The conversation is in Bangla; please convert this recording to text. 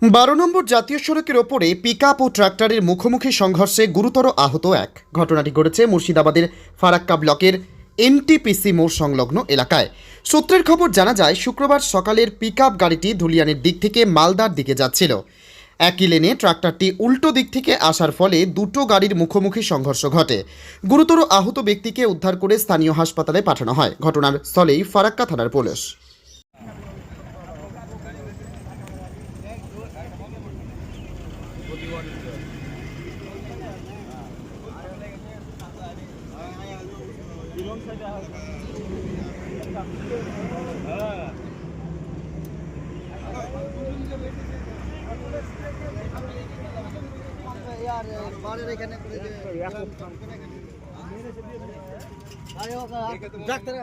12 নম্বর জাতীয় সড়কের ওপরে পিকআপ ও ট্রাক্টরের মুখোমুখি সংঘর্ষে গুরুতর আহত এক। ঘটনাটি ঘটেছে মুর্শিদাবাদের ফারাক্কা ব্লকের এনটিপিসি মোড় সংলগ্ন এলাকায়। সূত্রের খবর জানা যায়, শুক্রবার সকালের পিকআপ গাড়িটি ধুলিয়ানের দিক থেকে মালদার দিকে যাচ্ছিল। একই লেনে ট্রাক্টরটি উল্টো দিক থেকে আসার ফলে দুটো গাড়ির মুখোমুখি সংঘর্ষ ঘটে। গুরুতর আহত ব্যক্তিকে উদ্ধার করে স্থানীয় হাসপাতালে পাঠানো হয়। ঘটনার স্থলেই ফারাক্কা থানার পুলিশ। यार बारे এখানে করে দে ডাক্তার